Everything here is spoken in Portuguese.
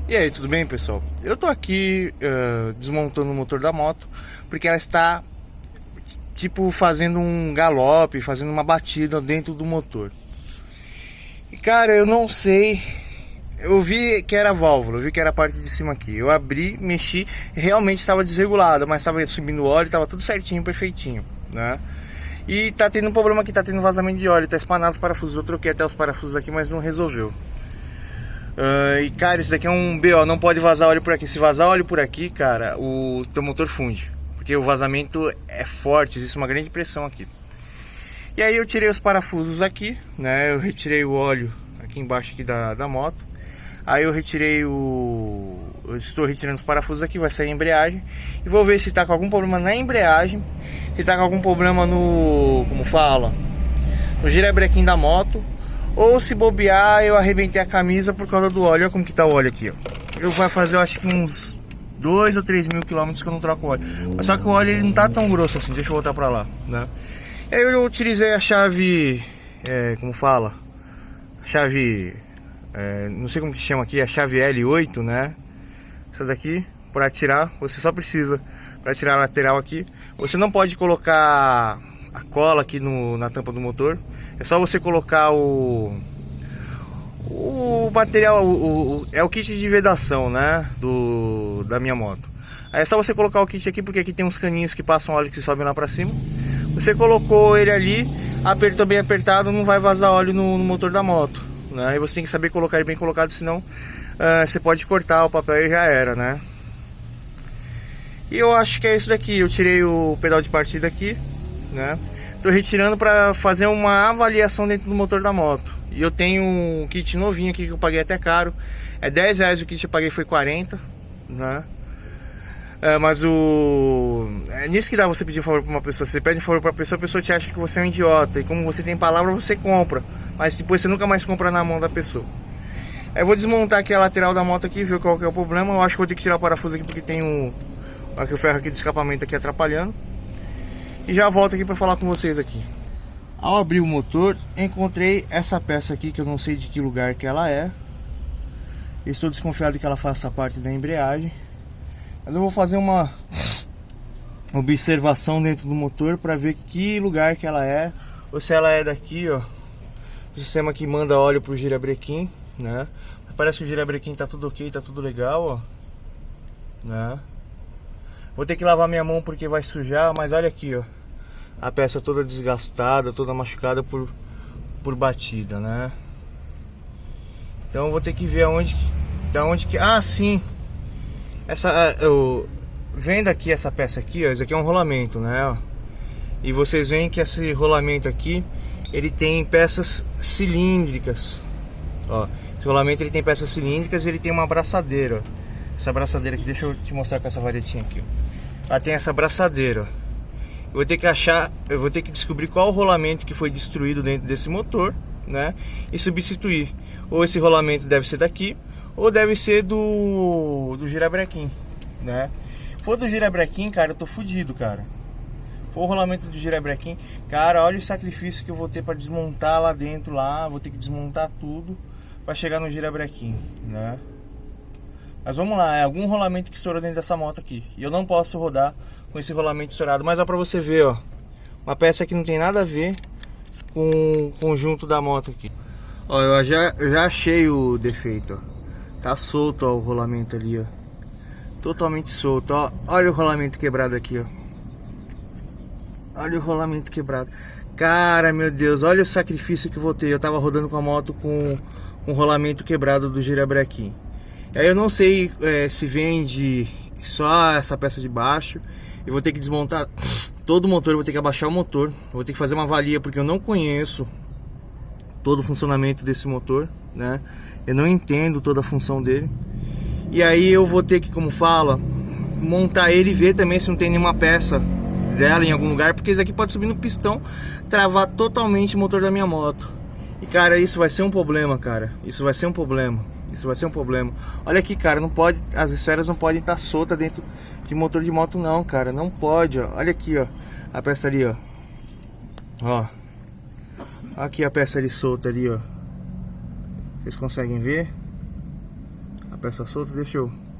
E aí, tudo bem, pessoal? Eu tô aqui desmontando o motor da moto porque ela está tipo fazendo um galope, fazendo uma batida dentro do motor. E cara, eu não sei. Eu vi que era a válvula, eu vi que era a parte de cima aqui. Eu abri, mexi, realmente estava desregulada, mas estava subindo óleo, estava tudo certinho, perfeitinho, né? E tá tendo um problema aqui, tá tendo vazamento de óleo, tá espanado os parafusos. Eu troquei até os parafusos aqui, mas não resolveu. E cara, isso daqui é um BO, não pode vazar óleo por aqui. Se vazar óleo por aqui, cara, o teu motor funde, porque o vazamento é forte, existe uma grande pressão aqui. E aí eu tirei os parafusos aqui, né? Eu retirei o óleo aqui embaixo aqui da moto. Aí eu retirei eu estou retirando os parafusos aqui, vai sair a embreagem. E vou ver se tá com algum problema na embreagem, se tá com algum problema no, como fala, no girabrequim da moto. Ou se bobear, eu arrebentei a camisa por causa do óleo. Olha como que tá o óleo aqui, ó. Eu vou fazer, eu acho que uns 2 ou 3 mil quilômetros que eu não troco óleo. Mas só que o óleo ele não tá tão grosso assim. Deixa eu voltar pra lá, né? E aí eu utilizei a chave, como fala? A chave, não sei como que chama aqui, a chave L8, né? Essa daqui, para tirar, você só precisa, para tirar a lateral aqui. Você não pode colocar a cola aqui na tampa do motor. É só você colocar o material, é o kit de vedação, né, da minha moto. Aí é só você colocar o kit aqui, porque aqui tem uns caninhos que passam óleo que sobem lá pra cima. Você colocou ele ali, apertou bem apertado, não vai vazar óleo no motor da moto, né? E você tem que saber colocar ele bem colocado, senão você pode cortar o papel e já era, né? E eu acho que é isso daqui. Eu tirei o pedal de partida aqui, né? Tô retirando para fazer uma avaliação dentro do motor da moto. E eu tenho um kit novinho aqui que eu paguei até caro. É 10 reais o kit, eu paguei foi 40, né? Mas é nisso que dá você pedir um favor pra uma pessoa. Você pede um favor pra pessoa, a pessoa te acha que você é um idiota. E como você tem palavra, você compra. Mas depois você nunca mais compra na mão da pessoa. Aí eu vou desmontar aqui a lateral da moto aqui, ver qual que é o problema. Eu acho que vou ter que tirar o parafuso aqui porque tem aqui o ferro aqui de escapamento aqui atrapalhando. E já volto aqui para falar com vocês aqui. Ao abrir o motor, encontrei essa peça aqui que eu não sei de que lugar que ela é. Estou desconfiado que ela faça parte da embreagem. Mas eu vou fazer uma observação dentro do motor para ver que lugar que ela é. Ou se ela é daqui, ó. O sistema que manda óleo pro girabrequim, né? Parece que o girabrequim tá tudo ok, tá tudo legal, ó. Né? Vou ter que lavar minha mão porque vai sujar, mas olha aqui, ó. A peça toda desgastada, toda machucada por batida, né? Então eu vou ter que ver da onde que... Ah, sim! Vendo aqui essa peça aqui, ó. Isso aqui é um rolamento, né? Ó. E vocês veem que esse rolamento aqui, ele tem peças cilíndricas. Ó. Esse rolamento ele tem peças cilíndricas e ele tem uma abraçadeira, ó. Essa abraçadeira aqui, deixa eu te mostrar com essa varetinha aqui, ó. Ela tem essa abraçadeira, ó. Eu vou ter que descobrir qual o rolamento que foi destruído dentro desse motor, né? E substituir. Ou esse rolamento deve ser daqui, ou deve ser do girabrequim, né? Se for do girabrequim, cara, eu tô fudido, cara. Se for o rolamento do girabrequim, cara, olha o sacrifício que eu vou ter para desmontar lá dentro, lá. Vou ter que desmontar tudo para chegar no girabrequim, né? Mas vamos lá, é algum rolamento que estourou dentro dessa moto aqui. E eu não posso rodar com esse rolamento estourado. Mas ó, pra você ver, ó. Uma peça que não tem nada a ver com o conjunto da moto aqui. Ó, eu já achei o defeito, ó. Tá solto, ó, o rolamento ali, ó. Totalmente solto, ó. Olha o rolamento quebrado aqui, ó. Olha o rolamento quebrado. Cara, meu Deus, olha o sacrifício que eu vou ter. Eu tava rodando com a moto com o rolamento quebrado do girabrequim. Aí eu não sei se vende só essa peça de baixo. Eu vou ter que desmontar todo o motor, eu vou ter que abaixar o motor. Eu vou ter que fazer uma avalia porque eu não conheço todo o funcionamento desse motor, né? Eu não entendo toda a função dele. E aí eu vou ter que, como fala, montar ele e ver também se não tem nenhuma peça dela em algum lugar. Porque isso aqui pode subir no pistão, travar totalmente o motor da minha moto. E cara, isso vai ser um problema, cara. Isso vai ser um problema. Isso vai ser um problema. Olha aqui, cara, não pode, as esferas não podem estar soltas dentro de motor de moto não, cara. Não pode, ó. Olha aqui, ó. A peça ali, ó. Ó. Aqui a peça ali solta ali, ó. Vocês conseguem ver? A peça solta, deixa eu